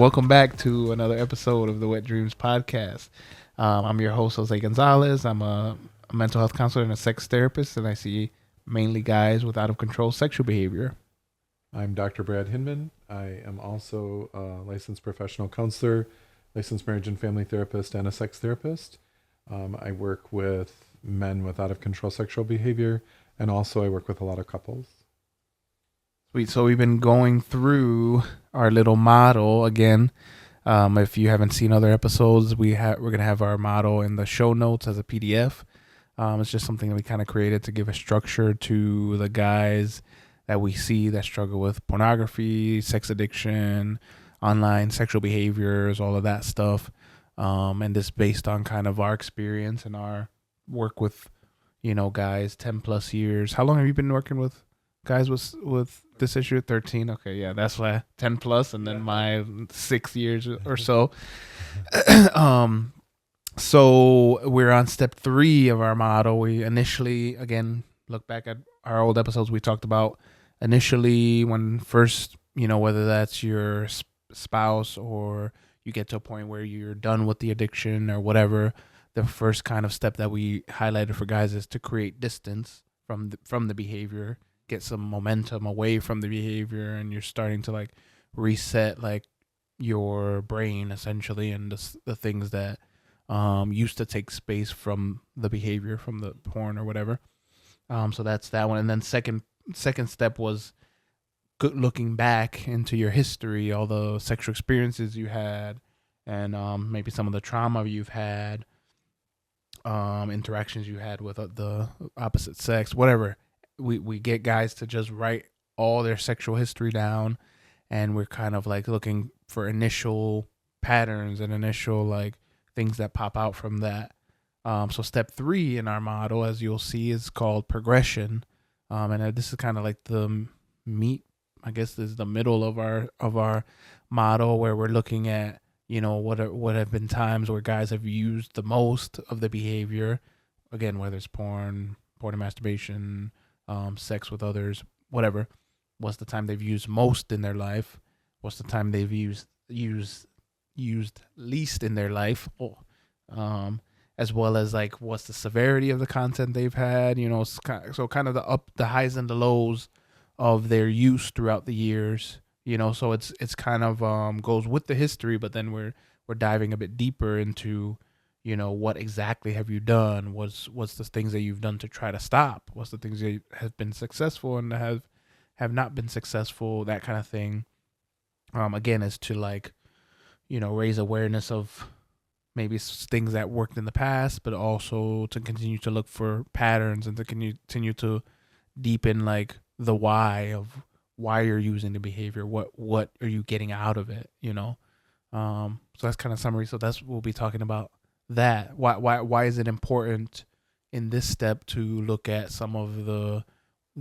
Welcome back to another episode of the Wet Dreamz Podcast. I'm your host, Jose Gonzalez. I'm a mental health counselor and a sex therapist, and I see mainly guys with out-of-control sexual behavior. I'm Dr. Brad Hinman. I am also a licensed professional counselor, licensed marriage and family therapist, and a sex therapist. I work with men with out-of-control sexual behavior, and also I work with a lot of couples. Sweet. So we've been going through our little model again. If you haven't seen other episodes, we're gonna have our model in the show notes as a PDF. It's just something that we kind of created to give a structure to the guys that we see that struggle with pornography, sex addiction, online sexual behaviors, all of that stuff. And this based on kind of our experience and our work with, guys 10 plus years. How long have you been working with guys with this issue? 13. Okay, yeah, that's why 10 plus, and then my 6 years or so. So we're on step 3 of our model. We initially, again, look back at our old episodes. We talked about initially when first, whether that's your spouse or you get to a point where you're done with the addiction or whatever. The first kind of step that we highlighted for guys is to create distance from the behavior. Get some momentum away from the behavior, and you're starting to reset your brain essentially, and the things that used to take space from the behavior, from the porn or whatever. So that's that one. And then second step was looking back into your history, all the sexual experiences you had, and maybe some of the trauma you've had, interactions you had with the opposite sex, whatever. We get guys to just write all their sexual history down, and we're kind of looking for initial patterns and initial things that pop out from that. So step 3 in our model, as you'll see, is called progression. And this is kind of the meat, I guess this is the middle of our model, where we're looking at, what have been times where guys have used the most of the behavior. Again, whether it's porn and masturbation, sex with others, whatever. What's the time they've used most in their life? What's the time they've used least in their life? As well as what's the severity of the content they've had? So kind of the highs and the lows of their use throughout the years. So it's kind of goes with the history, but then we're diving a bit deeper into what exactly have you done? What's the things that you've done to try to stop? What's the things that have been successful and have not been successful? That kind of thing. Again, is to raise awareness of maybe things that worked in the past, but also to continue to look for patterns and to continue to deepen the why of why you're using the behavior. What are you getting out of it? So that's kind of summary. So we'll be talking about that. Why is it important in this step to look at some of the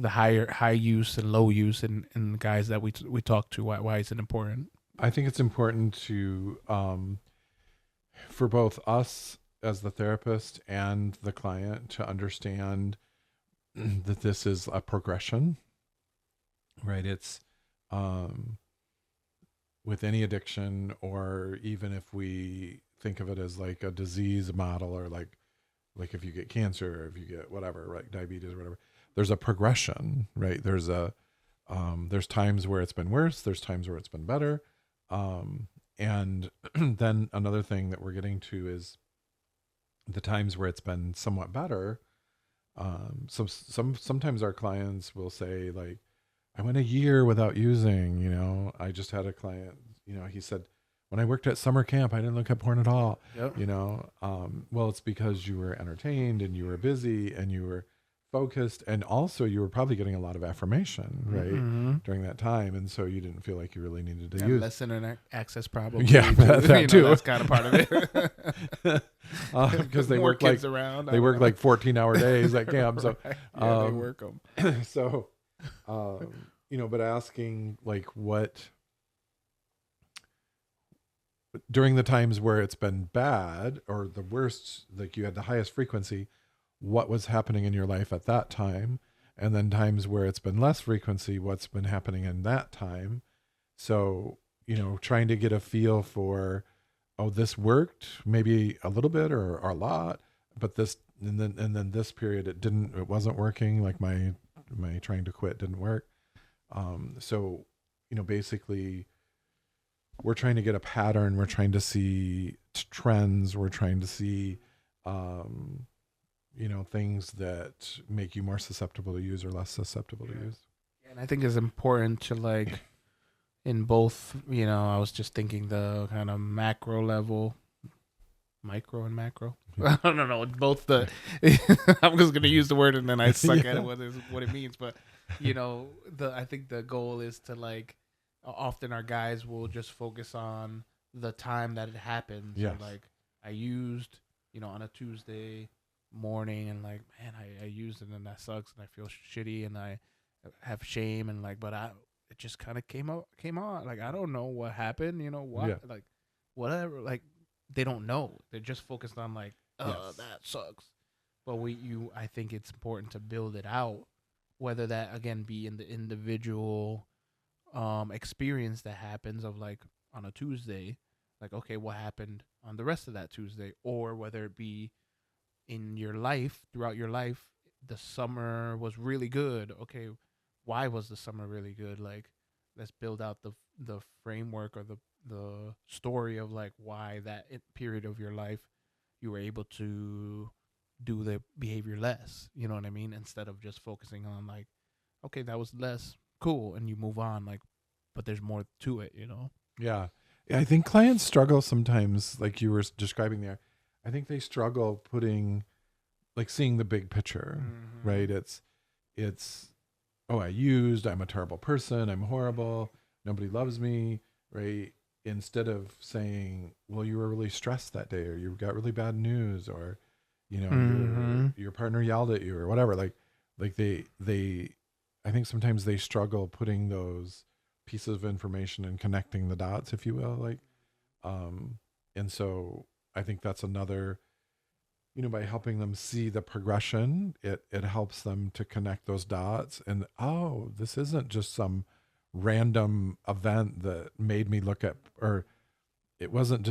high use and low use in guys that we talk to? Why is it important? I think it's important to for both us as the therapist and the client to understand that this is a progression, right? It's with any addiction, or even if we think of it as a disease model, or like if you get cancer, or if you get whatever, diabetes or whatever, there's a progression, right? There's times where it's been worse. There's times where it's been better. And then another thing that we're getting to is the times where it's been somewhat better. Sometimes our clients will say I went a year without using, I just had a client, he said, when I worked at summer camp, I didn't look at porn at all. Yep. Well, it's because you were entertained and you were busy and you were focused, and also you were probably getting a lot of affirmation, right, during that time, and so you didn't feel like you really needed to use less internet access, probably. Yeah, that too. That's kind of part of it. Because they More work kids around. They work 14-hour days at camp, so right. Yeah, they work them. So, but asking what during the times where it's been bad or the worst, you had the highest frequency, what was happening in your life at that time, and then times where it's been less frequency, what's been happening in that time. So trying to get a feel for, oh, this worked maybe a little bit or a lot, but this, and then this period, it wasn't working. Like my trying to quit didn't work. So, basically we're trying to get a pattern. We're trying to see trends. We're trying to see, things that make you more susceptible to use or less susceptible to use. And I think it's important to like in both, I was just thinking the kind of macro level, micro and macro. I don't know. Both the, I'm just going to use the word and then I suck at it, what it means. But, I think the goal is to like, often our guys will just focus on the time that it happens. Yes. So like I used, on a Tuesday morning and like, man, I used it and that sucks and I feel shitty and I have shame and like, but it just kind of came on. Like, I don't know what happened, like whatever, like they don't know. They're just focused on like, yes. That sucks. But I think it's important to build it out, whether that again be in the individual experience that happens of like on a Tuesday, like, okay, what happened on the rest of that Tuesday, or whether it be in your life, throughout your life, the summer was really good. Okay, why was the summer really good? Like, let's build out the framework or the story of like why that period of your life you were able to do the behavior less. You know what I mean? Instead of just focusing on like, okay, that was less cool, and you move on. Like, but there's more to it. Yeah. I think clients struggle sometimes, like you were describing there. I think they struggle seeing the big picture, right? It's, oh, I'm a terrible person. I'm horrible. Nobody loves me, right? Instead of saying, well, you were really stressed that day, or you got really bad news, or, your partner yelled at you or whatever. Like they, I think sometimes they struggle putting those pieces of information and connecting the dots, if you will. And so I think that's another, by helping them see the progression, it helps them to connect those dots and, oh, this isn't just some random event that made me look at, or it wasn't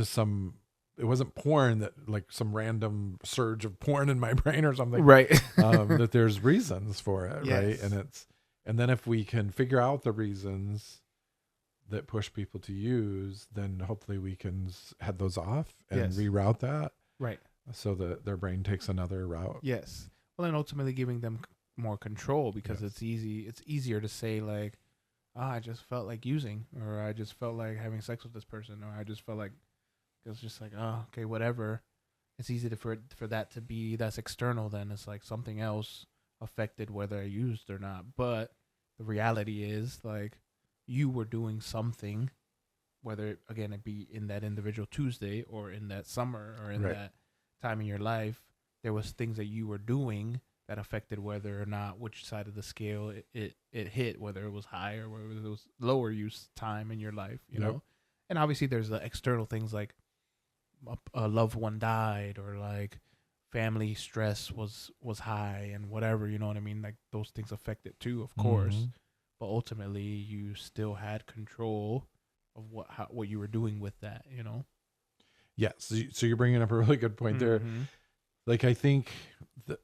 porn that like some random surge of porn in my brain or something. Right. That there's reasons for it. Yes. Right. And then if we can figure out the reasons that push people to use, then hopefully we can head those off and reroute that. Right. So that their brain takes another route. Yes. Well, and ultimately giving them more control, because it's easier to say like, I just felt like using, or I just felt like having sex with this person, or I just felt like, it's just like, oh, okay, whatever. It's easy for that to be, that's external. Then it's like something else affected whether I used or not. But the reality is like you were doing something, whether again it be in that individual Tuesday or in that summer or in that time in your life, there was things that you were doing that affected whether or not which side of the scale it hit, whether it was high or whether it was lower use time in your life, you know. And obviously there's the external things like a loved one died, or like family stress was high and whatever, you know what I mean? Like those things affect it too, of course. But ultimately you still had control of what you were doing with that, you know? Yes. So you're bringing up a really good point there. Like, I think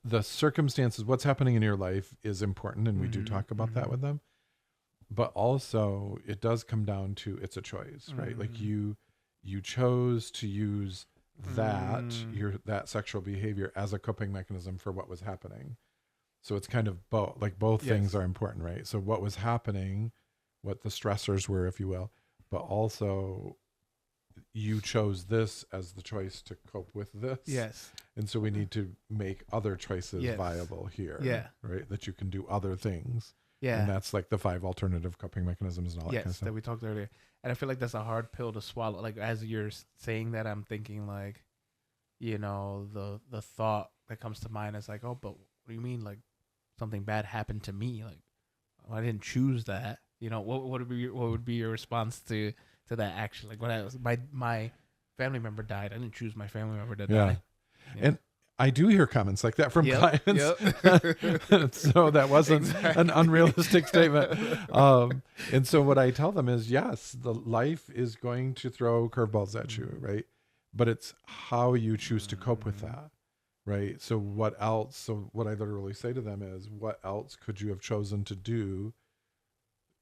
the circumstances, what's happening in your life is important. And we do talk about that with them, but also it does come down to, it's a choice, right? Like you chose to use that sexual behavior as a coping mechanism for what was happening. So it's kind of both things are important, right? So what was happening, what the stressors were, if you will, but also you chose this as the choice to cope with this. Yes. And so we need to make other choices viable here. Yeah. Right? That you can do other things. Yeah. And that's like the 5 alternative coping mechanisms and all that kind of stuff that we talked earlier. And I feel like that's a hard pill to swallow. Like as you're saying that, I'm thinking like, you know, the thought that comes to mind is like, oh, but what do you mean? Like something bad happened to me? Like, I didn't choose that. You know, what would be your response to that action? Like, my family member died. I didn't choose my family member to die. And I do hear comments like that from clients. Yep. So that wasn't an unrealistic statement. And so what I tell them is, yes, the life is going to throw curveballs at you, right? But it's how you choose to cope with that, right? So what else? So what I literally say to them is, what else could you have chosen to do?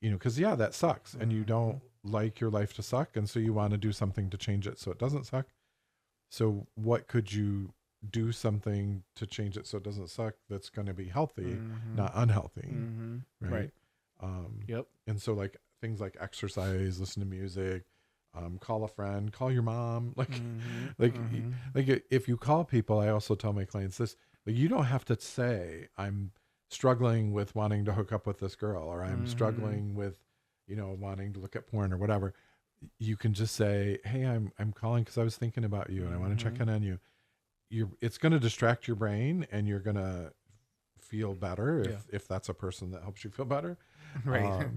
You know, because that sucks, and you don't like your life to suck, and so you want to do something to change it so it doesn't suck. So what could you do something to change it so it doesn't suck that's going to be healthy, not unhealthy, right? Yep. And so like things like exercise, listen to music, call a friend, call your mom, like if you call people, I also tell my clients this, like, you don't have to say I'm struggling with wanting to hook up with this girl, or I'm struggling with, wanting to look at porn or whatever. You can just say, hey, I'm calling because I was thinking about you and I want to check in on you. It's going to distract your brain, and you're going to feel better if that's a person that helps you feel better. Right.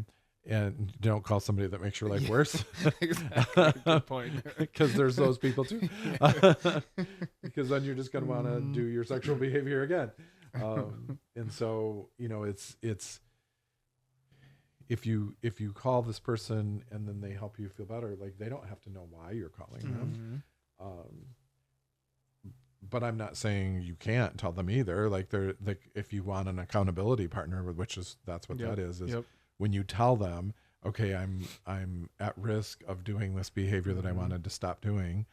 And don't call somebody that makes your life worse. Exactly. Good point. Because there's those people too. Because then you're just going to want to do your sexual behavior again. And so, it's if you call this person and then they help you feel better, like, they don't have to know why you're calling them. But I'm not saying you can't tell them either. Like, they're like, if you want an accountability partner, that's what that is when you tell them, okay, I'm at risk of doing this behavior that I wanted to stop doing.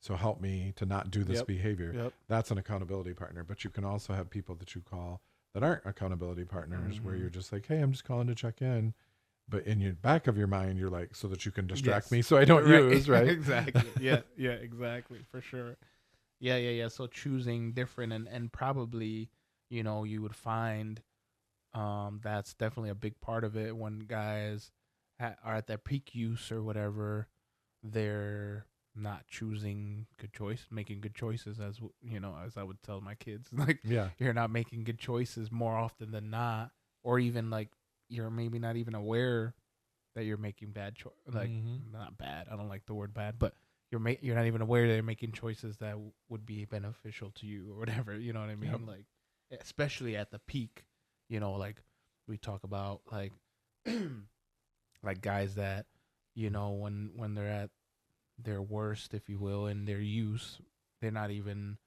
So help me to not do this behavior. That's an accountability partner. But you can also have people that you call that aren't accountability partners, where you're just like, hey, I'm just calling to check in. But in your back of your mind, you're like, so that you can distract me so I don't use, right? Exactly. Yeah, exactly. For sure. Yeah. So choosing different and probably, you would find that's definitely a big part of it. When guys are at their peak use or whatever, they're not choosing making good choices, as as I would tell my kids. Like, you're not making good choices more often than not, or even like you're maybe not even aware that you're making bad choices. Like, not bad, I don't like the word bad, but you're not even aware that you're making choices that would be beneficial to you or whatever. You know what I mean? Like, especially at the peak. Like we talk about, like like guys that, when they're at their worst, if you will, in their use, they're not even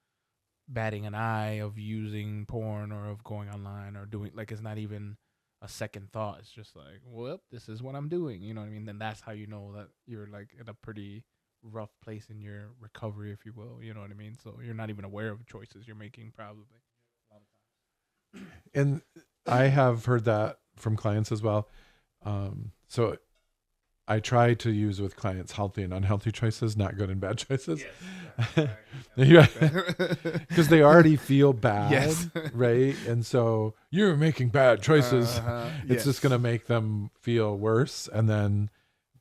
batting an eye of using porn or of going online or doing, like, it's not even a second thought. It's just like, well, this is what I'm doing. You know what I mean? Then that's how you know that you're like in a pretty rough place in your recovery, if you will. You know what I mean? So you're not even aware of choices you're making, probably. And I have heard that from clients as well. So I try to use with clients healthy and unhealthy choices, not good and bad choices. Because they already feel bad, right? And so you're making bad choices. It's just going to make them feel worse. And then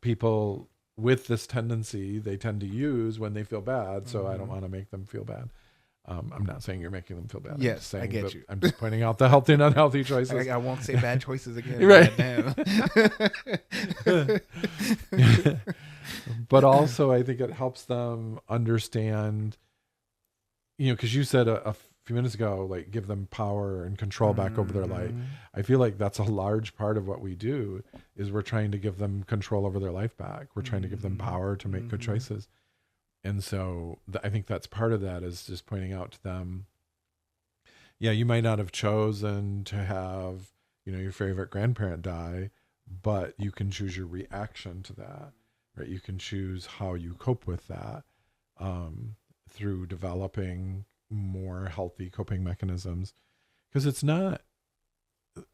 people with this tendency, they tend to use when they feel bad. So I don't want to make them feel bad. I'm not saying you're making them feel bad. Yes, I get you. I'm just pointing out the healthy and unhealthy choices. I won't say bad choices again. Right. But also, I think it helps them understand, because you said a few minutes ago, like, give them power and control back over their life. I feel like that's a large part of what we do, is we're trying to give them control over their life back. We're trying to give them power to make good choices. And so I think that's part of that, is just pointing out to them, you might not have chosen to have, your favorite grandparent die, but you can choose your reaction to that, right? You can choose how you cope with that through developing more healthy coping mechanisms. Because it's not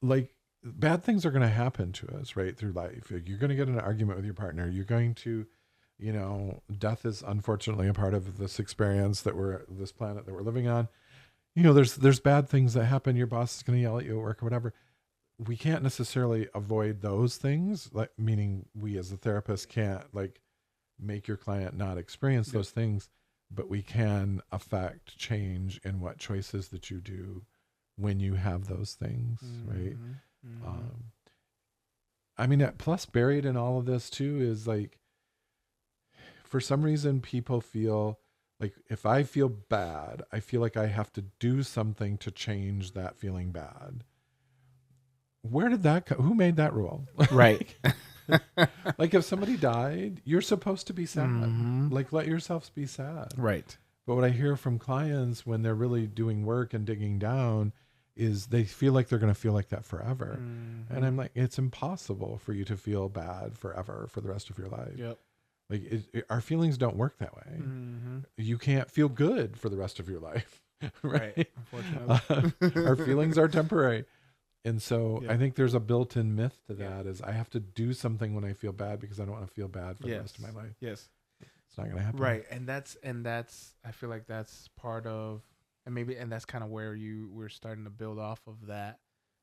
like bad things are going to happen to us, right, through life. You're going to get in an argument with your partner. You're going to, death is unfortunately a part of this experience this planet that we're living on. There's bad things that happen. Your boss is going to yell at you at work or whatever. We can't necessarily avoid those things, like, meaning we as a therapist can't, like, make your client not experience those things, but we can affect change in what choices that you do when you have those things, right? I mean, plus buried in all of this too is, like, for some reason people feel Like if I feel bad, I feel like I have to do something to change that feeling bad. Where did that come? Who made that rule? Right. Like if somebody died, you're supposed to be sad. Mhm. Like let yourself be sad. Right. But what I hear from clients when they're really doing work and digging down is they feel like they're going to feel like that forever. Mhm. And I'm like, it's impossible for you to feel bad forever for the rest of your life. Yep. Like our feelings don't work that way. Mm-hmm. You can't feel good for the rest of your life. Right. Unfortunately. Our feelings are temporary. And so Yeah. I think there's a built-in myth to that is I have to do something when I feel bad because I don't want to feel bad for the rest of my life. Yes. It's not going to happen. Right. And that's I feel like that's part of, and that's kind of where we're starting to build off of that,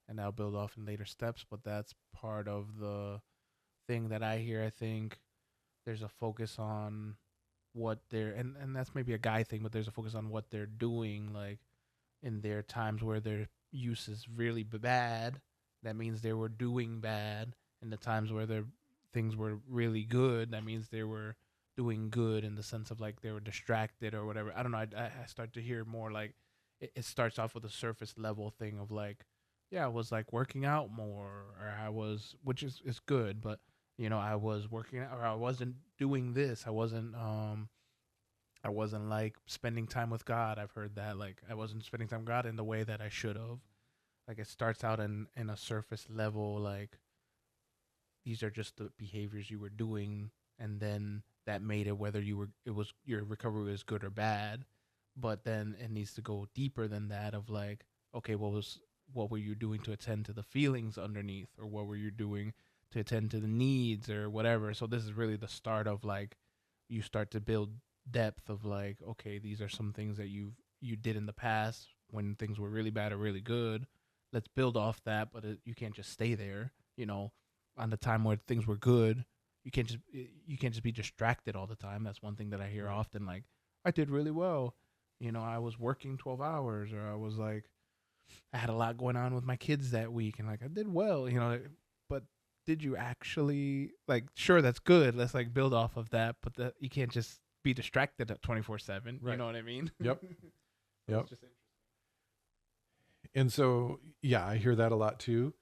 and I'll build off in later steps, but that's part of the thing that I hear. I think there's a focus on what they're, and that's maybe a guy thing, but there's a focus on what they're doing, like in their times where their use is really bad. That means they were doing bad. In the times where their things were really good, that means they were doing good in the sense of like they were distracted or whatever. I don't know. I start to hear more like it starts off with a surface level thing of like, yeah, I was like working out more, or I was, which is good, but I was working out, or I wasn't doing this. I wasn't like spending time with God. I've heard that like I wasn't spending time with God in the way that I should have. Like it starts out in a surface level, like these are just the behaviors you were doing, and then that made it whether your recovery was good or bad. But then it needs to go deeper than that of like, okay, what were you doing to attend to the feelings underneath, or what were you doing to attend to the needs or whatever. So this is really the start of like you start to build depth of like, okay, these are some things that you did in the past when things were really bad or really good. Let's build off that, but you can't just stay there. On the time where things were good, you can't just be distracted all the time. That's one thing that I hear often. Like, I did really well. I was working 12 hours, or I was like, I had a lot going on with my kids that week, and like I did well. But did you actually like? Sure, that's good. Let's like build off of that, but you can't just be distracted at 24/7. Right. You know what I mean? Yep. Yep. Just And so, yeah, I hear that a lot too.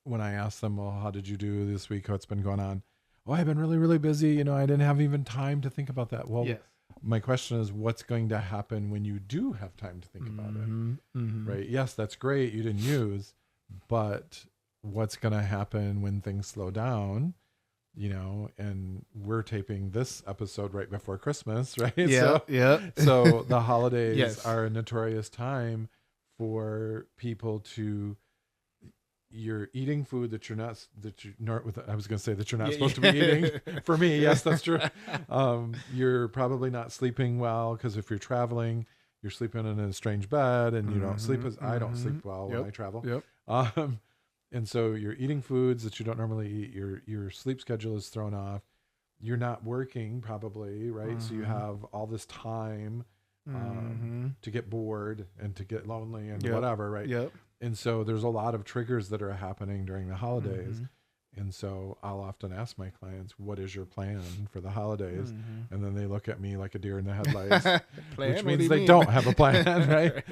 When I ask them, well, how did you do this week? What's been going on? Oh, I've been really, really busy. I didn't have even time to think about that. Well, yes. My question is, what's going to happen when you do have time to think about it? Mm-hmm. Right? Yes, that's great. You didn't use, but what's going to happen when things slow down? And we're taping this episode right before Christmas, right? Yeah. So the holidays Yes. are a notorious time for people to. You're eating food that you're not I was going to say that you're not supposed to be eating. For me, yes, that's true. You're probably not sleeping well because if you're traveling, you're sleeping in a strange bed, and you don't sleep as I don't sleep well when I travel. Yep. And so you're eating foods that you don't normally eat. Your sleep schedule is thrown off. You're not working probably, right? So you have all this time to get bored and to get lonely and whatever, right? Yep. And so there's a lot of triggers that are happening during the holidays. And so I'll often ask my clients, what is your plan for the holidays? And then they look at me like a deer in the headlights, which means they don't have a plan, right?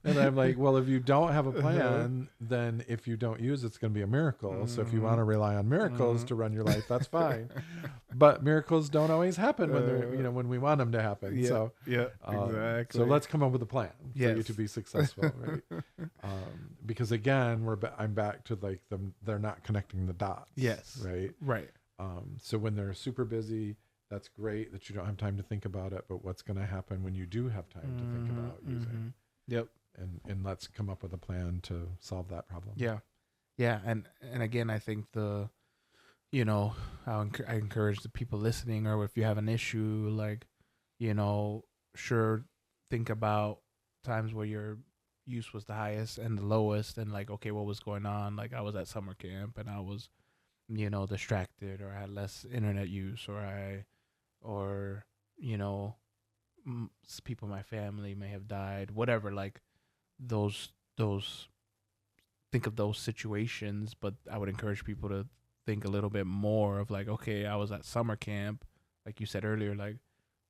And I'm like, well, if you don't have a plan, then if you don't use it, it's going to be a miracle. So if you want to rely on miracles to run your life, that's fine. But miracles don't always happen when they're, when we want them to happen. Exactly. So let's come up with a plan for you Yes. to be successful, right? Because again, I'm back to like they're not connecting the dots. Yes. Right. So when they're super busy, that's great that you don't have time to think about it. But what's going to happen when you do have time to think about using? Yep. And let's come up with a plan to solve that problem. Yeah. And again, I think I encourage the people listening, or if you have an issue, like, sure, think about times where your use was the highest and the lowest, and like, okay, what was going on? Like, I was at summer camp and I was, distracted, or I had less internet use, or people in my family may have died, whatever, like those think of those situations. But I would encourage people to think a little bit more of like, okay, I was at summer camp, like you said earlier, like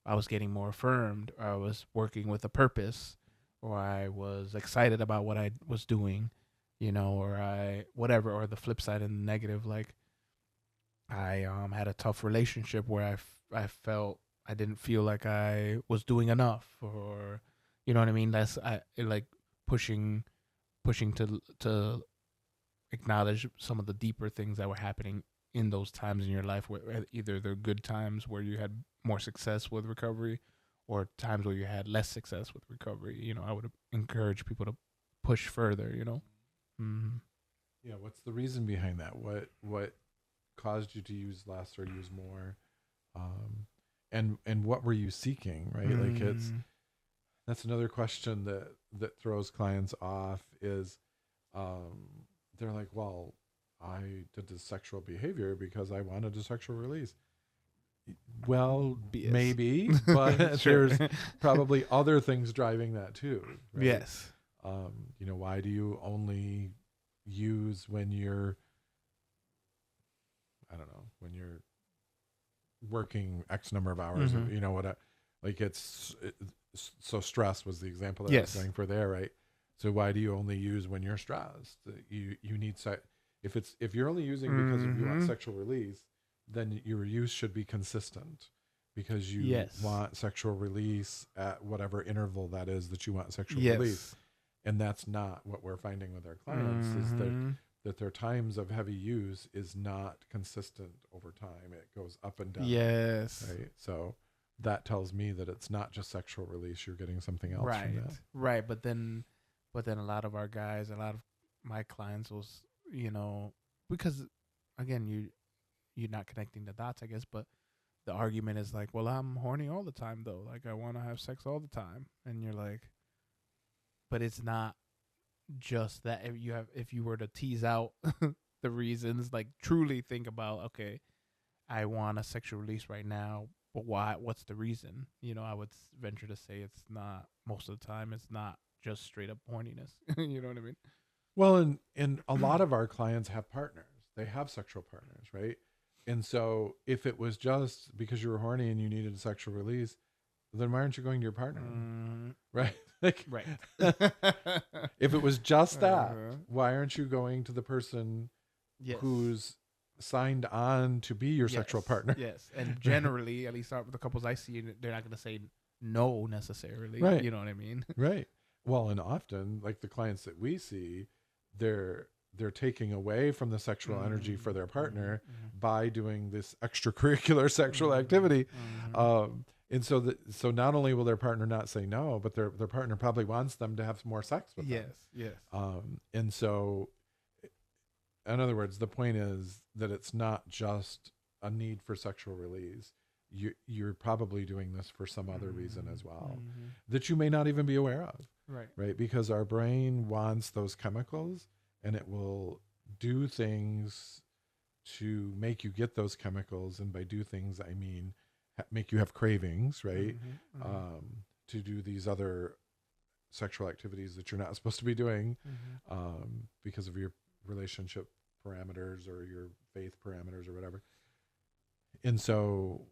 I was getting more affirmed, or I was working with a purpose, or I was excited about what I was doing, or I whatever, or the flip side and the negative, like I had a tough relationship where I felt I didn't feel like I was doing enough, or you know what I mean. That's like pushing to acknowledge some of the deeper things that were happening in those times in your life, where either the good times where you had more success with recovery, or times where you had less success with recovery. I would encourage people to push further. Mm-hmm. Yeah, what's the reason behind that? What caused you to use less or use more? Um, and what were you seeking, right? Like that's another question that throws clients off is they're like, well, I did this sexual behavior because I wanted a sexual release. Well, BS. maybe, but Sure. there's probably other things driving that too. Right? Yes. Why do you only use when you're, I don't know, when you're working X number of hours, or, like so stress was the example that I was going for there, right? So why do you only use when you're stressed? You need if you're only using because you want sexual release, then your use should be consistent because you want sexual release at whatever interval that is that you want sexual release. And that's not what we're finding with our clients is that their times of heavy use is not consistent over time. It goes up and down. Yes. Right. So that tells me that it's not just sexual release. You're getting something else from that. Right. But then a lot of our guys, a lot of my clients was, because again, you're not connecting the dots, I guess, but the argument is like, well, I'm horny all the time though. Like I want to have sex all the time. And you're like, but it's not just that. If you were to tease out the reasons, like truly think about, okay, I want a sexual release right now, but why? What's the reason? I would venture to say it's not, most of the time, it's not just straight up horniness. You know what I mean? Well, and a lot of our clients have partners. They have sexual partners, right? And so if it was just because you were horny and you needed a sexual release, then why aren't you going to your partner? Right? Like, right. If it was just that, why aren't you going to the person who's signed on to be your sexual partner? Yes. And generally, at least with the couples I see, they're not going to say no necessarily. Right. You know what I mean? Right. Well, and often, like the clients that we see, they're taking away from the sexual energy for their partner by doing this extracurricular sexual activity. And so not only will their partner not say no, but their partner probably wants them to have more sex with them. Yes. And so, in other words, the point is that it's not just a need for sexual release. You're probably doing this for some other reason as well that you may not even be aware of. Right. Because our brain wants those chemicals and it will do things to make you get those chemicals. And by do things, I mean, make you have cravings, right? To do these other sexual activities that you're not supposed to be doing because of your relationship parameters or your faith parameters or whatever. And so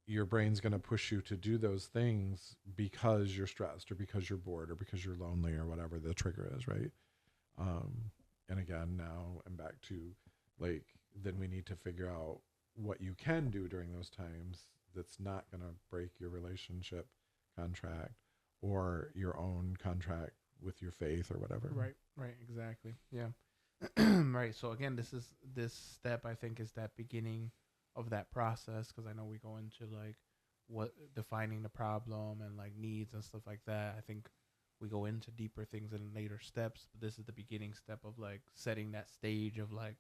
your brain's going to push you to do those things because you're stressed or because you're bored or because you're lonely or whatever the trigger is, right? And again, now I'm back to like, then we need to figure out what you can do during those times that's not going to break your relationship contract or your own contract with your faith or whatever. Right, exactly. Yeah. Right. So again, this step, I think, is that beginning of that process, because I know we go into like what defining the problem and like needs and stuff like that. I think we go into deeper things in later steps, but this is the beginning step of like setting that stage of like,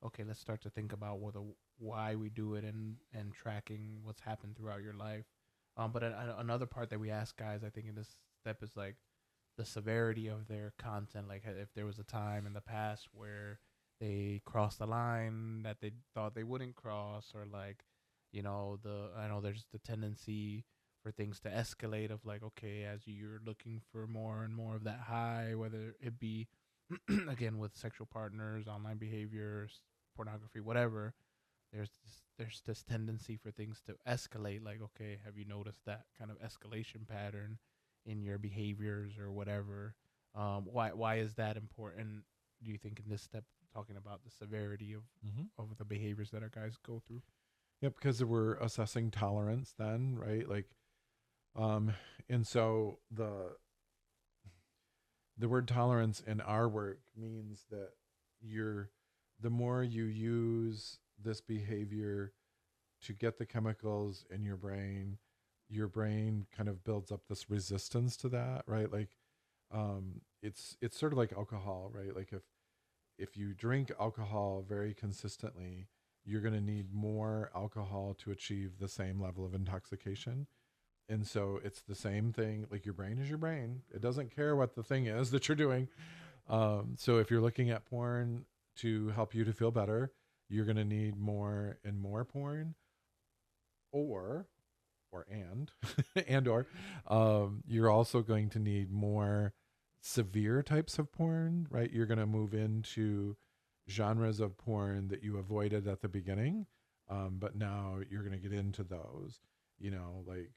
okay, let's start to think about why we do it and tracking what's happened throughout your life. But another part that we ask guys, I think, in this step is like the severity of their content. Like if there was a time in the past where they crossed the line that they thought they wouldn't cross, or like, I know there's the tendency for things to escalate of like, okay, as you're looking for more and more of that high, whether it be again with sexual partners, online behaviors, pornography, whatever, there's this tendency for things to escalate. Like, okay, have you noticed that kind of escalation pattern in your behaviors or whatever? Why is that important? Do you think in this step, talking about the severity of the behaviors that our guys go through? Yeah, because we're assessing tolerance then, right? Like, and so the word tolerance in our work means that the more you use this behavior to get the chemicals in your brain kind of builds up this resistance to that, right? Like, it's sort of like alcohol, right? Like if you drink alcohol very consistently, you're going to need more alcohol to achieve the same level of intoxication. And so it's the same thing. Like, your brain is your brain. It doesn't care what the thing is that you're doing. So if you're looking at porn to help you to feel better, you're going to need more and more porn, or and and or you're also going to need more severe types of porn, right? You're going to move into genres of porn that you avoided at the beginning, but now you're going to get into those, like,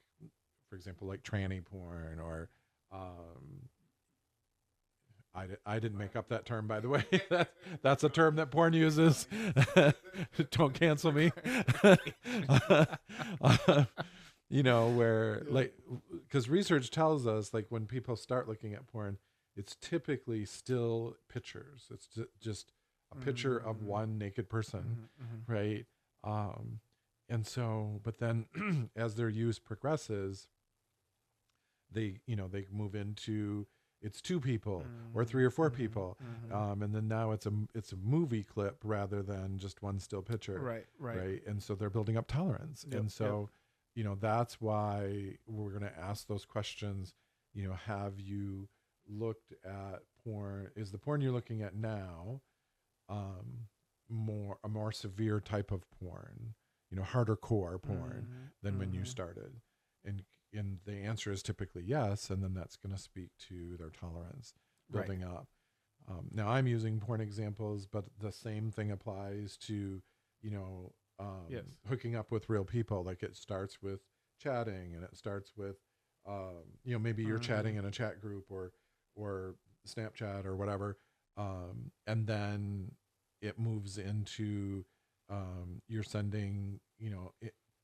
for example, like tranny porn, or I didn't make up that term, by the way. That's a term that porn uses. Don't cancel me. Where, like, because research tells us, like, when people start looking at porn, it's typically still pictures. It's just a picture of one naked person, right? And so, but then as their use progresses, they move into, it's two people or three or four people, and then now it's a movie clip rather than just one still picture, right? And so they're building up tolerance, and so that's why we're going to ask those questions. Have you looked at porn? Is the porn you're looking at now a more severe type of porn, harder core porn than when you started? And the answer is typically yes, and then that's going to speak to their tolerance building up. Now, I'm using porn examples, but the same thing applies to, hooking up with real people. Like, it starts with chatting, and it starts with, maybe you're chatting in a chat group or Snapchat or whatever, and then it moves into you're sending,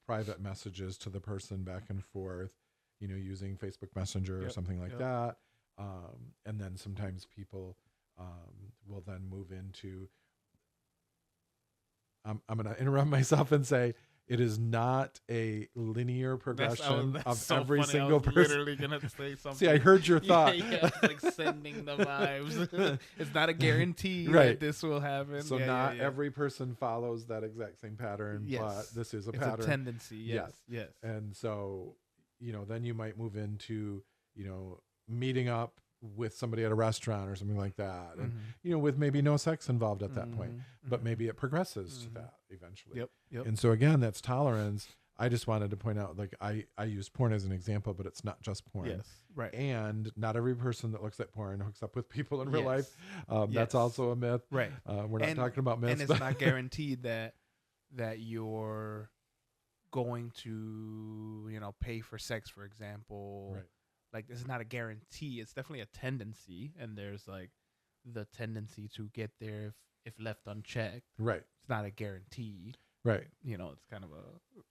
private messages to the person back and forth, using Facebook Messenger or something like that. And then sometimes people will then move into, I'm going to interrupt myself and say, it is not a linear progression of so every funny. Single person. Literally gonna say something. See, I heard your thought. It's like sending the vibes. It's not a guarantee that this will happen. So not every person follows that exact same pattern, but this is a pattern. It's a tendency. Yes. And so, then you might move into, meeting up with somebody at a restaurant or something like that, and with maybe no sex involved at that point, but maybe it progresses to that eventually. Yep. And so again, that's tolerance. I just wanted to point out, like, I use porn as an example, but it's not just porn. Yes, right. And not every person that looks at porn hooks up with people in real life. That's also a myth. Right. We're not talking about myths. And it's not guaranteed that you're going to, pay for sex, for example. Right. Like, this is not a guarantee. It's definitely a tendency, and there's like the tendency to get there if left unchecked. Right. It's not a guarantee. Right. It's kind of a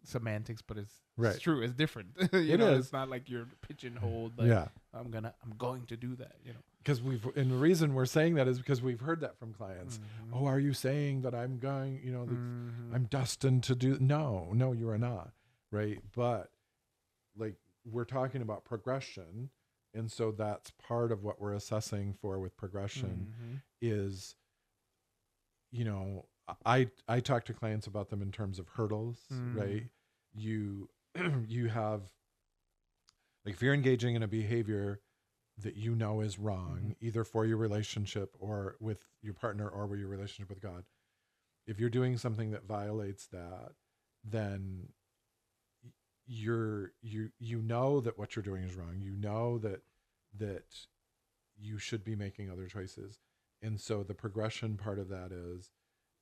semantics, but right. It's true. It's different. It is. It's not like you're pigeonholed. Like, I'm going to do that. Because and the reason we're saying that is because we've heard that from clients. Oh, are you saying that I'm going? I'm destined to do? No, you are not. Right. But, like, we're talking about progression, and so that's part of what we're assessing for with progression is, I talk to clients about them in terms of hurdles, right? You have, like, if you're engaging in a behavior that is wrong, either for your relationship or with your partner or with your relationship with God, if you're doing something that violates that, then you know that what you're doing is wrong. You know that you should be making other choices. And so the progression part of that is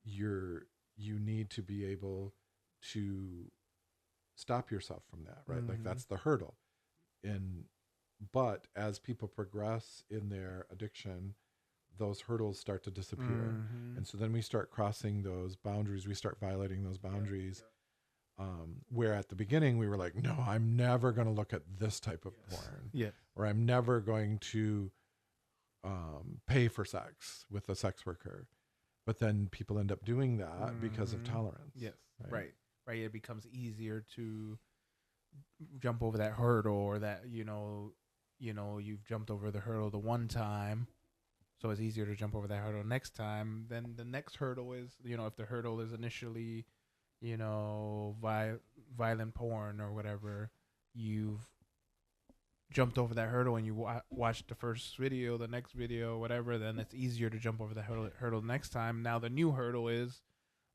you're you need to be able to stop yourself from that, right? Like that's the hurdle. But as people progress in their addiction, those hurdles start to disappear. And so then we start crossing those boundaries. We start violating those boundaries. Where at the beginning we were like, no, I'm never going to look at this type of porn. Or I'm never going to pay for sex with a sex worker. But then people end up doing that because of tolerance. Right. It becomes easier to jump over that hurdle, or that, you've jumped over the hurdle the one time. So it's easier to jump over that hurdle next time. Then the next hurdle is, if the hurdle is initially, violent porn or whatever, you've jumped over that hurdle and you watched the first video, the next video, whatever, then it's easier to jump over the hurdle next time. Now the new hurdle is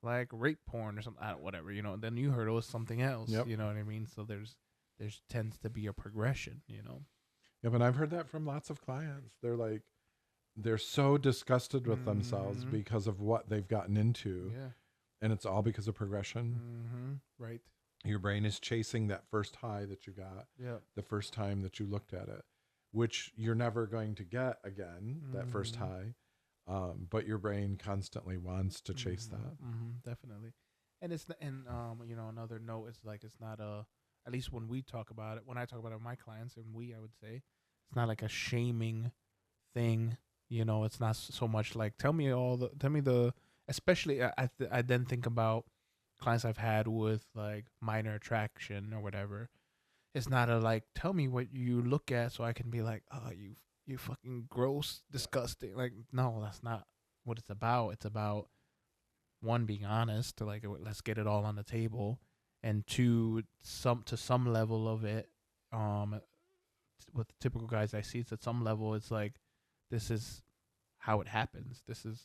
like rape porn or something, whatever, the new hurdle is something else. You know what I mean? So there's tends to be a progression, Yeah, but I've heard that from lots of clients. They're like, they're so disgusted with themselves because of what they've gotten into. And it's all because of progression. Right. Your brain is chasing that first high that you got the first time that you looked at it, which you're never going to get again, that first high. But your brain constantly wants to chase that. Definitely. And another note is like, it's not at least when we talk about it, when I talk about it with my clients, and I would say, it's not like a shaming thing. It's not so much like, especially I then think about clients I've had with like minor attraction or whatever. It's not a like, tell me what you look at so I can be like, oh, you fucking gross, disgusting. Like, no, that's not what it's about. It's about, one, being honest, to like, let's get it all on the table, and two, to some level of it, with the typical guys I see, it's at some level, it's like, this is how it happens. This is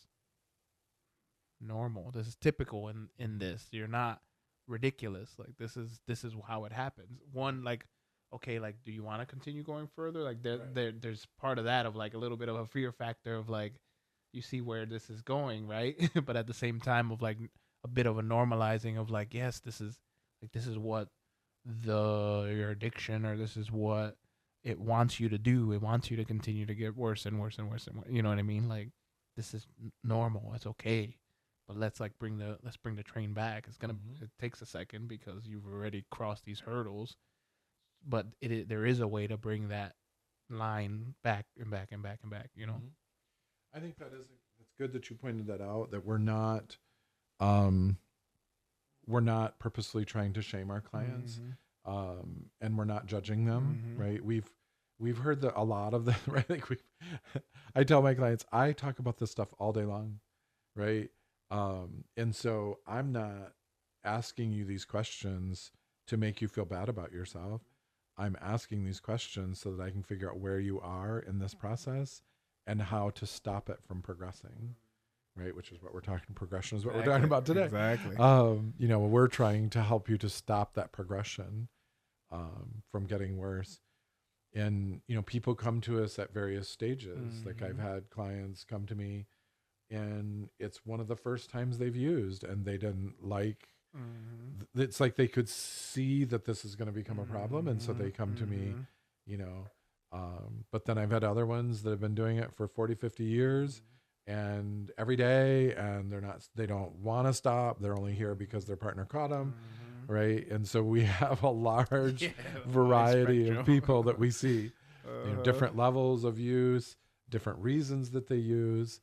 normal. This is typical in this. You're not ridiculous. Like, this is how it happens. One, like, okay, like, do you want to continue going further? Like, there's part of that of like a little bit of a fear factor of like, you see where this is going, right? But at the same time of like a bit of a normalizing of like, yes, this is what your addiction, or this is what it wants you to do. It wants you to continue to get worse and worse and worse and worse. You know what I mean? Like, this is normal. It's okay. But let's bring the train back. It takes a second because you've already crossed these hurdles, but there is a way to bring that line back and back and back and back. I think that's good that you pointed that out. That we're not purposely trying to shame our clients, and we're not judging them. Right? We've heard that a lot of the right. Like I tell my clients, I talk about this stuff all day long, right? And so I'm not asking you these questions to make you feel bad about yourself. I'm asking these questions so that I can figure out where you are in this process and how to stop it from progressing, right? Which is what we're talking, progression is what we're talking about today. Exactly. We're trying to help you to stop that progression, from getting worse. And, people come to us at various stages. Like I've had clients come to me and it's one of the first times they've used and they didn't like, it's like they could see that this is going to become a problem. And so they come to me, but then I've had other ones that have been doing it for 40, 50 years and every day, and they don't want to stop. They're only here because their partner caught them. Right. And so we have a large variety of people that we see, different levels of use, different reasons that they use.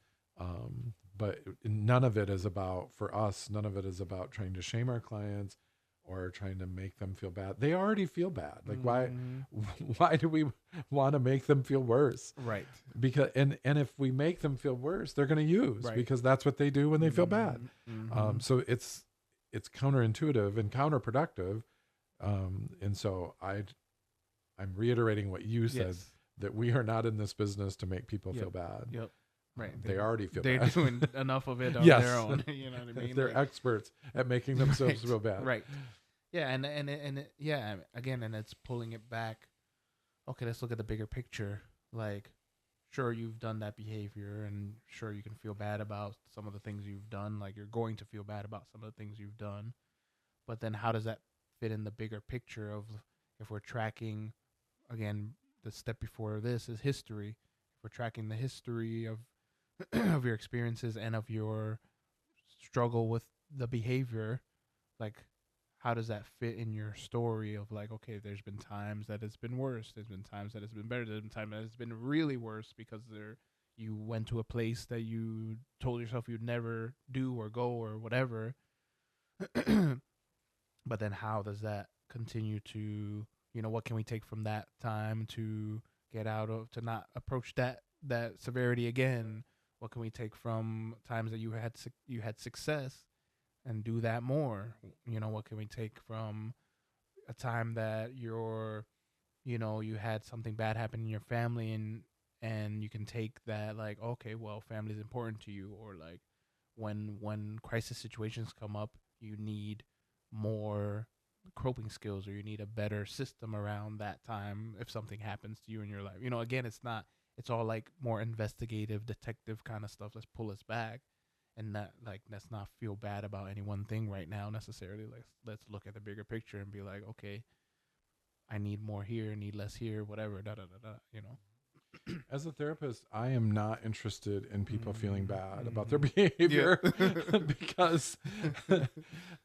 But none of it is about trying to shame our clients or trying to make them feel bad. They already feel bad. Like why do we want to make them feel worse? Right. Because, and if we make them feel worse, they're going to use, because that's what they do when they feel bad. So it's counterintuitive and counterproductive. And so I'm reiterating what you said, that we are not in this business to make people feel bad. Yep. Right. They already feel they're bad. doing enough of it on their own. You know what I mean? They're experts at making themselves feel bad. Right. Yeah. And again, and it's pulling it back. Okay, let's look at the bigger picture. Like, sure, you've done that behavior, and sure, you can feel bad about some of the things you've done. Like, you're going to feel bad about some of the things you've done. But then how does that fit in the bigger picture of, if we're tracking, again, the step before this is history. If we're tracking the history of of your experiences and of your struggle with the behavior, like, how does that fit in your story of, like, okay, there's been times that it's been worse, there's been times that it's been better, there's been times that it's been really worse because you went to a place that you told yourself you'd never do or go or whatever. But then how does that continue to, what can we take from that time to get out of, to not approach that severity again? What can we take from times that you had success and do that more? What can we take from a time that you had something bad happen in your family, and you can take that, like, okay, well, family is important to you, or like when crisis situations come up, you need more coping skills, or you need a better system around that time if something happens to you in your life. Again, it's all like more investigative detective kind of stuff. Let's pull us back, and not like, let's not feel bad about any one thing right now necessarily. Let's look at the bigger picture and be like, okay, I need more here, need less here, whatever, da da da da. As a therapist, I am not interested in people feeling bad about their behavior because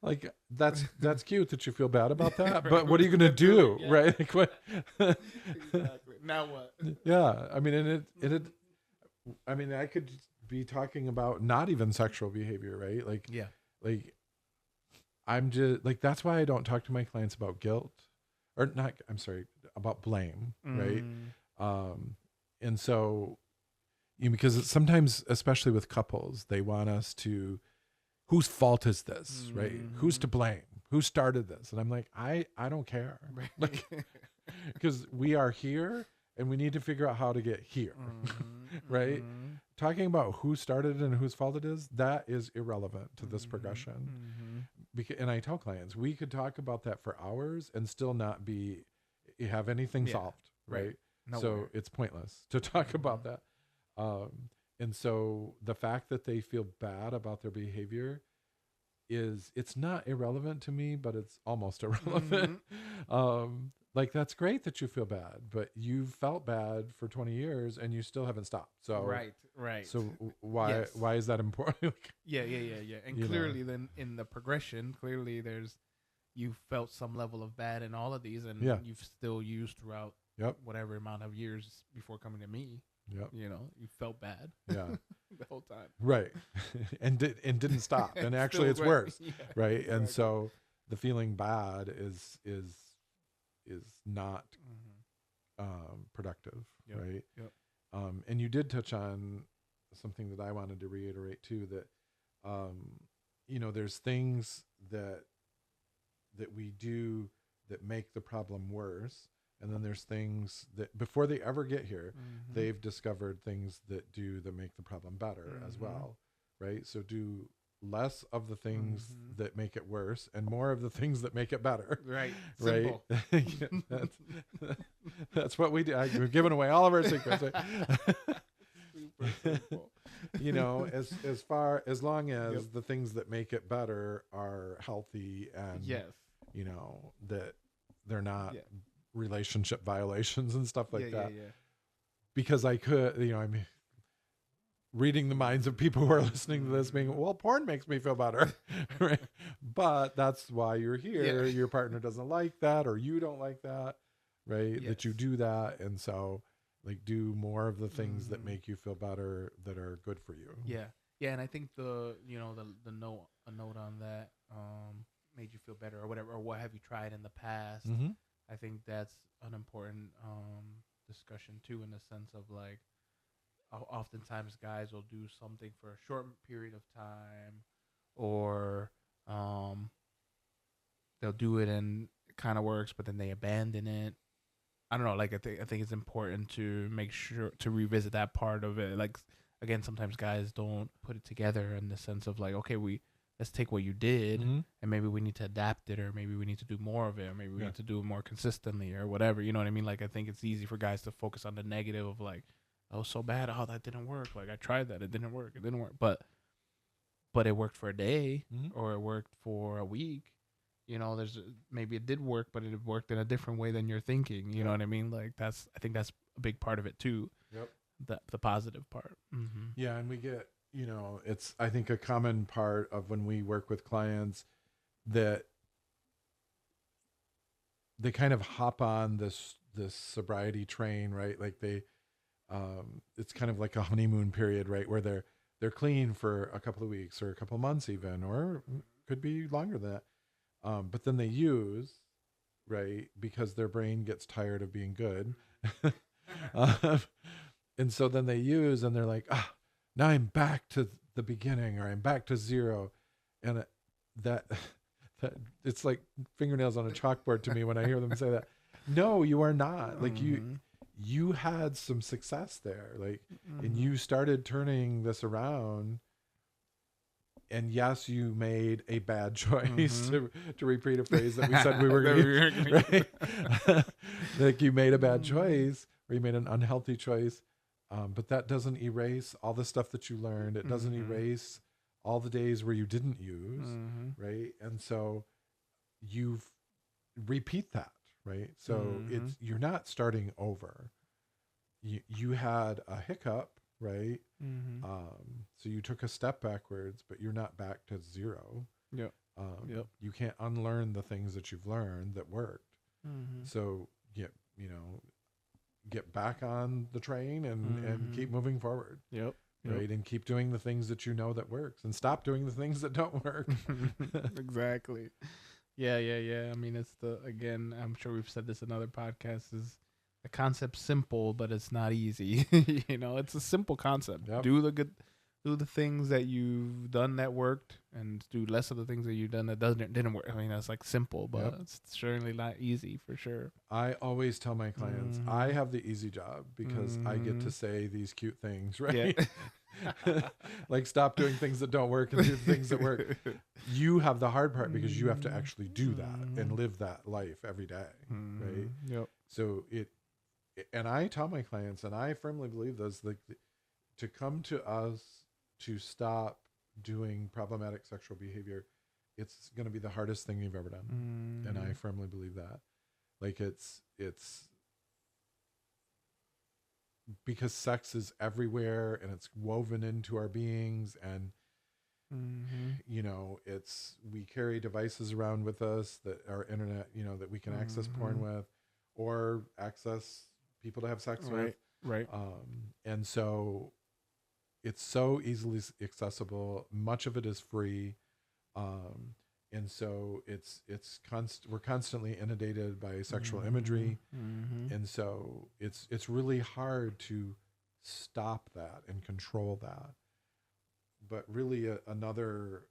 like that's cute that you feel bad about that, but what are you going to do? Yeah. Right? Like, what? Exactly. Now what? Yeah. I mean, and I could be talking about not even sexual behavior, right? Like, yeah. Like, I'm just like, that's why I don't talk to my clients about guilt, or not, I'm sorry, about blame, right? And so, because sometimes, especially with couples, they want us to, whose fault is this, right? Who's to blame? Who started this? And I'm like, I don't care. Right. Like, because we are here and we need to figure out how to get here, right? Talking about who started it and whose fault it is, that is irrelevant to this progression. And I tell clients, we could talk about that for hours and still not have anything solved, right? So it's pointless to talk about that. And so the fact that they feel bad about their behavior it's not irrelevant to me, but it's almost irrelevant. Like, that's great that you feel bad, but you've felt bad for 20 years and you still haven't stopped. So right. So why is that important? Yeah. And clearly, then in the progression, clearly you felt some level of bad in all of these, and you've still used throughout whatever amount of years before coming to me. Yep. You felt bad. Yeah. The whole time. Right. and didn't stop. And actually it's worse. Yeah, right. Exactly. And so the feeling bad is not productive. Right. Yep. And you did touch on something that I wanted to reiterate too, that there's things that we do that make the problem worse. And then there's things that before they ever get here, they've discovered things that make the problem better as well. Right. So do less of the things that make it worse and more of the things that make it better. Right. Right. That's what we do. We've given away all of our secrets. Super simple. As long as the things that make it better are healthy and that they're not relationship violations and stuff like that. Because I could, I'm reading the minds of people who are listening to this being, well, porn makes me feel better. Right? But that's why you're here. Your partner doesn't like that, or you don't like that, right? Yes. That you do that. And so, like, do more of the things that make you feel better, that are good for you. Yeah. Yeah. And I think the note on that made you feel better or whatever, or what have you tried in the past? I think that's an important discussion too, in the sense of, like, oftentimes guys will do something for a short period of time, or they'll do it and it kind of works, but then they abandon it. I don't know. Like, I think it's important to make sure to revisit that part of it. Like, again, sometimes guys don't put it together in the sense of, like, okay, let's take what you did and maybe we need to adapt it, or maybe we need to do more of it, or maybe we need to do it more consistently, or whatever. You know what I mean? Like, I think it's easy for guys to focus on the negative of, like, that was so bad. Oh, that didn't work. Like I tried that, it didn't work. It didn't work. But it worked for a day, or it worked for a week. There's maybe it did work, but it worked in a different way than you're thinking. You know what I mean? Like I think that's a big part of it too. Yep. The positive part. Mm-hmm. Yeah, and we get, it's, I think, a common part of when we work with clients that they kind of hop on this sobriety train, right? Like it's kind of like a honeymoon period, right, where they're clean for a couple of weeks or a couple of months even, or could be longer than that. But then they use, right, because their brain gets tired of being good. And so then they use, and they're like, now I'm back to the beginning, or I'm back to zero. And that it's like fingernails on a chalkboard to me when I hear them say that. No, you are not. Like you had some success there, like, and you started turning this around. And yes, you made a bad choice, to repeat a phrase that we said we were going to use, right? Like you made a bad choice, or you made an unhealthy choice. But that doesn't erase all the stuff that you learned. It doesn't erase all the days where you didn't use, right? And so you repeat that, right? So you're not starting over. You had a hiccup, right? So you took a step backwards, but you're not back to zero. Yep. You can't unlearn the things that you've learned that worked. So get back on the train and keep moving forward. Yep. Right. And keep doing the things that that works, and stop doing the things that don't work. Exactly. Yeah. I mean, again, I'm sure we've said this in other podcasts, is the concept's simple, but it's not easy. It's a simple concept. Yep. Do the things that you've done that worked, and do less of the things that you've done that didn't work. I mean, that's like simple, but it's certainly not easy for sure. I always tell my clients, I have the easy job because I get to say these cute things, right? Yeah. Like stop doing things that don't work and do things that work. You have the hard part because you have to actually do that and live that life every day, right? Yep. So and I tell my clients, and I firmly believe this, like to come to us to stop doing problematic sexual behavior, it's going to be the hardest thing you've ever done. And I firmly believe that. Like it's because sex is everywhere and it's woven into our beings, and we carry devices around with us that are internet, that we can access porn with, or access people to have sex with. Right. And so it's so easily accessible. Much of it is free. And so we're constantly inundated by sexual imagery. And so it's really hard to stop that and control that. But really another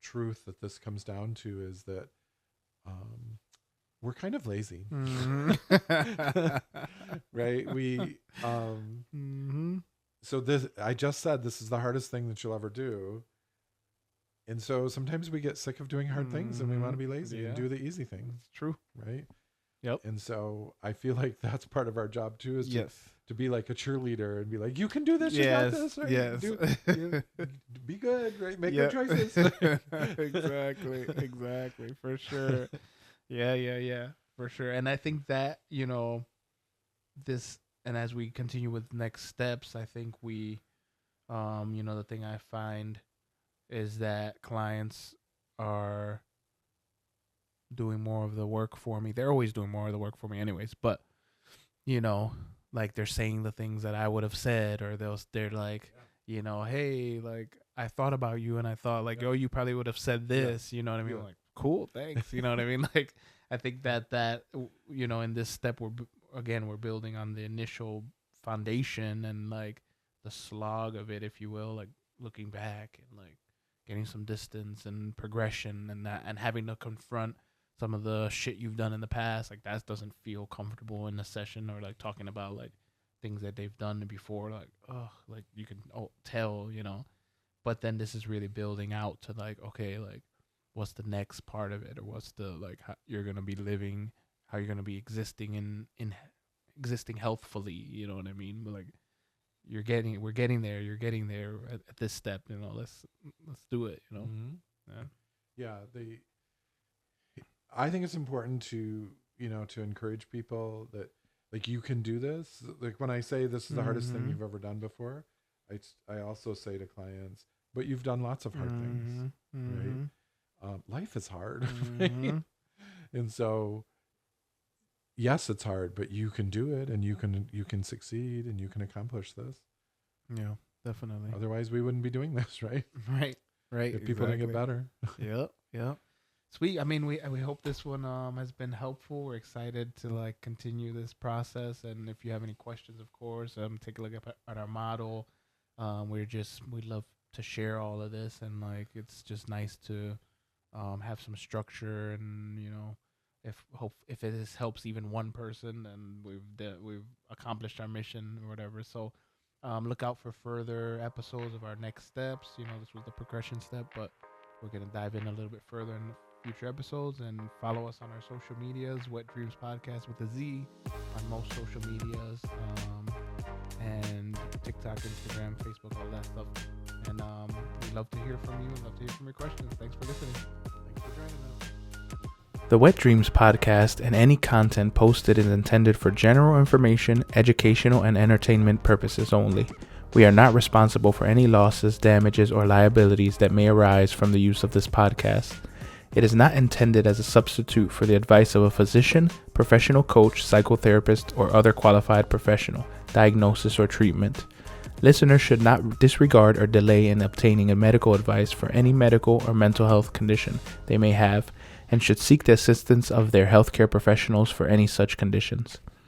truth that this comes down to is that we're kind of lazy. Right? So I just said this is the hardest thing that you'll ever do. And so sometimes we get sick of doing hard things and we want to be lazy and do the easy things. It's true. Right? Yep. And so I feel like that's part of our job too, is to be like a cheerleader and be like, you can do this, you got this, right? Yes. Be good, right? Make good choices. Exactly. For sure. Yeah. For sure. And I think that, and as we continue with next steps, I think we, the thing I find is that clients are doing more of the work for me. They're always doing more of the work for me anyways, but, like they're saying the things that I would have said, or they're like, hey, like I thought about you and I thought like, oh, you probably would have said this, you know what I mean? Like, cool, thanks. You know what I mean? Like, I think that, in this step, we're building on the initial foundation and like the slog of it, if you will, like looking back and like getting some distance and progression and having to confront some of the shit you've done in the past. Like that doesn't feel comfortable in a session, or like talking about like things that they've done before. Like, oh, like you can tell, but then this is really building out to like, okay, like what's the next part of it, or what's the like how you're gonna be living, how you're gonna be existing in existing healthfully, you know what I mean? But like we're getting there. You're getting there at this step. Let's do it. Mm-hmm. Yeah. I think it's important to encourage people that like you can do this. Like when I say this is the hardest thing you've ever done before, I also say to clients, but you've done lots of hard things, right? Life is hard, right? And so, yes, it's hard, but you can do it, and you can succeed, and you can accomplish this. Yeah, definitely. Otherwise, we wouldn't be doing this, right? Right. If people didn't get better. Yep. Sweet. I mean, we hope this one has been helpful. We're excited to like continue this process, and if you have any questions, of course, take a look at our model. We'd love to share all of this, and like it's just nice to have some structure, and if it helps even one person, then we've accomplished our mission or whatever. So look out for further episodes of our next steps. This was the progression step, but we're gonna dive in a little bit further in future episodes, and follow us on our social medias, Wet Dreamz Podcast with a Z on most social medias, and TikTok, Instagram, Facebook, all that stuff. And we'd love to hear from you. We'd love to hear from your questions. Thanks for listening. Thanks for joining us. The Wet Dreamz Podcast and any content posted is intended for general information, educational, and entertainment purposes only. We are not responsible for any losses, damages, or liabilities that may arise from the use of this podcast. It is not intended as a substitute for the advice of a physician, professional coach, psychotherapist, or other qualified professional, diagnosis, or treatment. Listeners should not disregard or delay in obtaining a medical advice for any medical or mental health condition they may have, and should seek the assistance of their healthcare professionals for any such conditions.